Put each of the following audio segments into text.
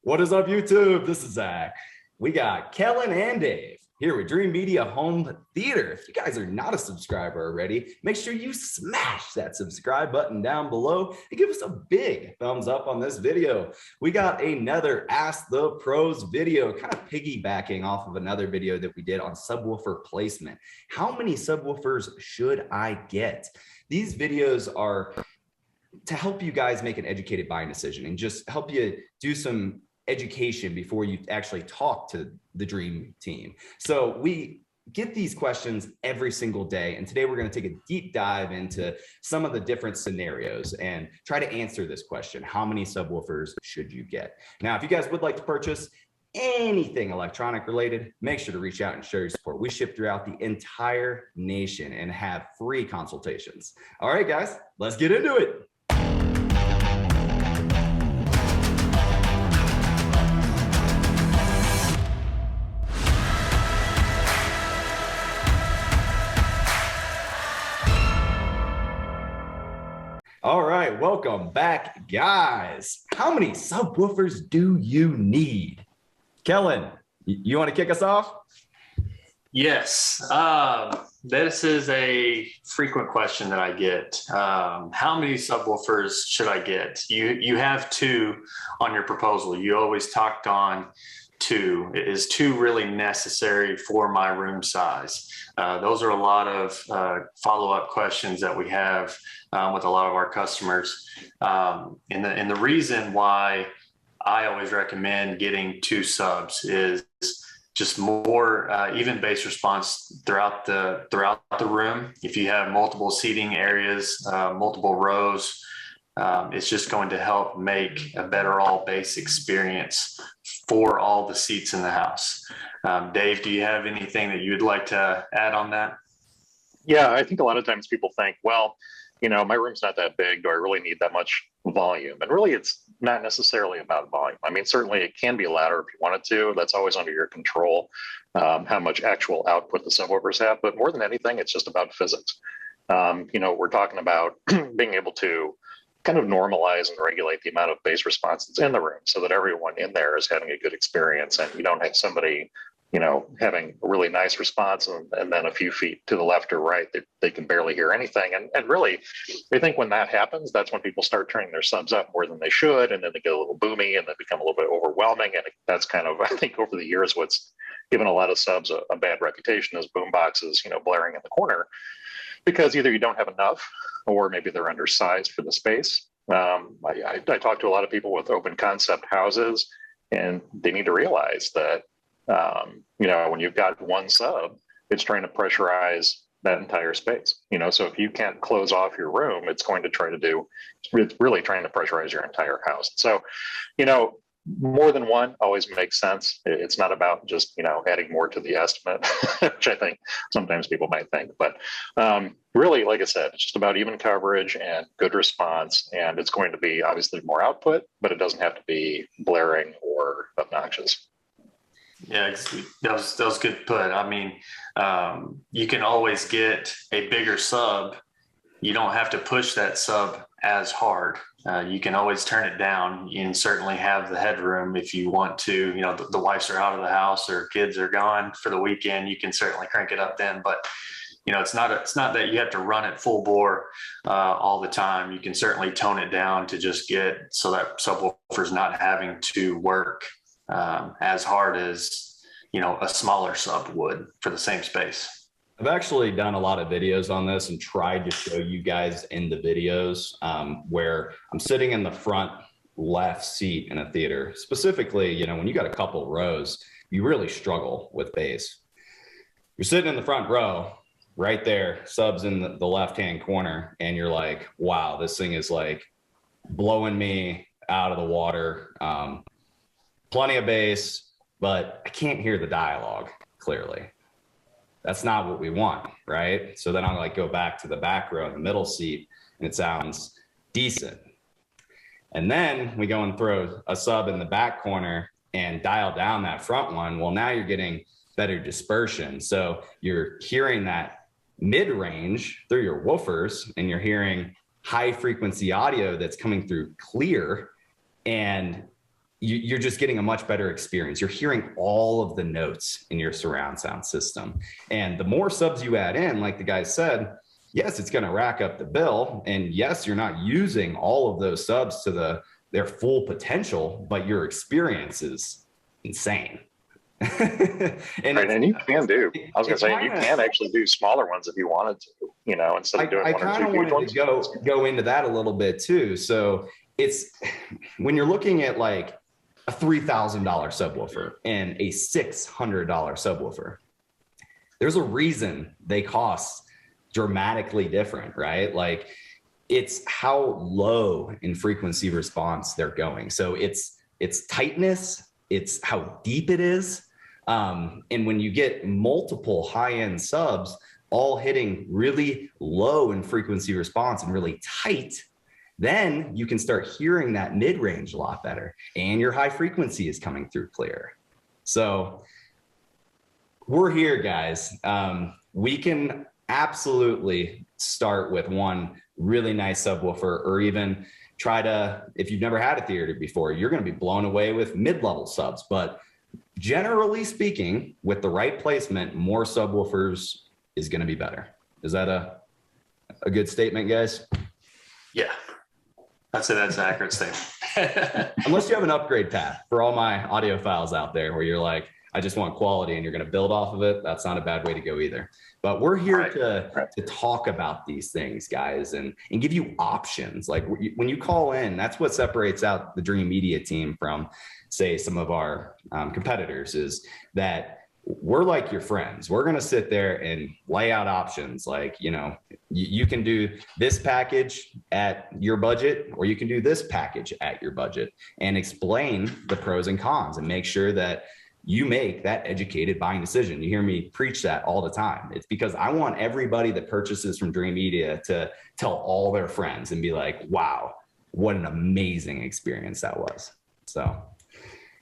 What is up, YouTube? This is Zach. We got Kellen and Dave here with Dream Media Home Theater. If you guys are not a subscriber already, make sure you smash that subscribe button down below and give us a big thumbs up on this video. We got another Ask the Pros video, kind of piggybacking off of another video that we did on subwoofer placement. How many subwoofers should I get? These videos are to help you guys make an educated buying decision and just help you do some education before you actually talk to the dream team. So we get these questions every single day, and today we're going to take a deep dive into some of the different scenarios and try to answer this question: how many subwoofers should you get? Now, if you guys would like to purchase anything electronic related, make sure to reach out and show your support. We ship throughout the entire nation and have free consultations. All right, guys, let's get into it. All right, welcome back, guys. How many subwoofers do you need? Kellen, you want to kick us off? Yes, this is a frequent question that I get. How many subwoofers should I get? You have two on your proposal. You always talked on two. Is two really necessary for my room size? Those are a lot of follow-up questions that we have with a lot of our customers. And the reason why I always recommend getting two subs is just more even base response throughout the room. If you have multiple seating areas, multiple rows, it's just going to help make a better all base experience for all the seats in the house. Dave, do you have anything that you'd like to add on that? Yeah, I think a lot of times people think, well, you know, my room's not that big. Do I really need that much volume? And really, it's not necessarily about volume. I mean, certainly it can be louder if you wanted to. That's always under your control, how much actual output the subwoofers have. But more than anything, it's just about physics. You know, we're talking about being able to kind of normalize and regulate the amount of bass response that's in the room so that everyone in there is having a good experience, and you don't have somebody, you know, having a really nice response and then a few feet to the left or right that they can barely hear anything. And really, I think when that happens, that's when people start turning their subs up more than they should, and then they get a little boomy and they become a little bit overwhelming. And that's kind of, I think, over the years, what's given a lot of subs a bad reputation as boom boxes, you know, blaring in the corner, because either you don't have enough or maybe they're undersized for the space. I talk to a lot of people with open concept houses, and they need to realize that you know, when you've got one sub, it's trying to pressurize that entire space. You know, so if you can't close off your room, it's going to try to do, it's really trying to pressurize your entire house. So, you know, more than one always makes sense. It's not about just, you know, adding more to the estimate, which I think sometimes people might think. But really, like I said, it's just about even coverage and good response. And it's going to be obviously more output, but it doesn't have to be blaring or obnoxious. Yeah, that was good put. I mean, you can always get a bigger sub. You don't have to push that sub as hard. You can always turn it down. You can certainly have the headroom if you want to. You know, the wives are out of the house or kids are gone for the weekend. You can certainly crank it up then. But you know, it's not that you have to run it full bore all the time. You can certainly tone it down to just get so that subwoofer's not having to work as hard as, you know, a smaller sub would for the same space. I've actually done a lot of videos on this and tried to show you guys in the videos where I'm sitting in the front left seat in a theater. Specifically, you know, when you got a couple rows, you really struggle with bass. You're sitting in the front row right there, subs in the left-hand corner, and you're like, wow, this thing is like blowing me out of the water. Plenty of bass, but I can't hear the dialogue clearly. That's not what we want, right? So then I'll like go back to the back row in the middle seat and it sounds decent. And then we go and throw a sub in the back corner and dial down that front one. Well, now you're getting better dispersion. So you're hearing that mid-range through your woofers, and you're hearing high frequency audio that's coming through clear. And you're just getting a much better experience. You're hearing all of the notes in your surround sound system. And the more subs you add in, like the guy said, yes, it's going to rack up the bill. And yes, you're not using all of those subs to their full potential, but your experience is insane. And you can do, I was going to say, you can actually do smaller ones if you wanted to, you know, instead of doing one or two huge ones. I kind of wanted to go into that a little bit too. So it's when you're looking at like a $3,000 subwoofer and a $600 subwoofer, there's a reason they cost dramatically different, right? Like it's how low in frequency response they're going. So it's tightness, it's how deep it is. And when you get multiple high-end subs all hitting really low in frequency response and really tight, then you can start hearing that mid-range a lot better, and your high frequency is coming through clear. So we're here, guys. We can absolutely start with one really nice subwoofer, or even try to, if you've never had a theater before, you're going to be blown away with mid-level subs. But generally speaking, with the right placement, more subwoofers is going to be better. Is that a good statement, guys? Yeah. I'd say that's an accurate statement. Unless you have an upgrade path for all my audiophiles out there where you're like, I just want quality and you're going to build off of it. That's not a bad way to go either. But we're here to talk about these things, guys, and give you options. Like when you call in, that's what separates out the Dream Media team from, say, some of our competitors, is that we're like your friends. We're going to sit there and lay out options. Like, you know, you can do this package at your budget, or you can do this package at your budget, and explain the pros and cons and make sure that you make that educated buying decision. You hear me preach that all the time. It's because I want everybody that purchases from Dream Media to tell all their friends and be like, wow, what an amazing experience that was. So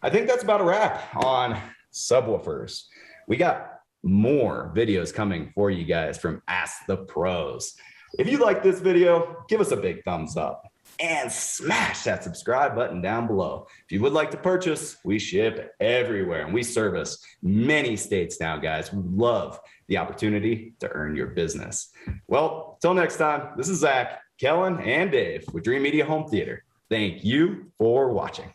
I think that's about a wrap on subwoofers. We got more videos coming for you guys from Ask the Pros. If you like this video, give us a big thumbs up and smash that subscribe button down below. If you would like to purchase, we ship everywhere and we service many states now, guys. We love the opportunity to earn your business. Well, till next time, this is Zach, Kellen, and Dave with Dream Media Home Theater. Thank you for watching.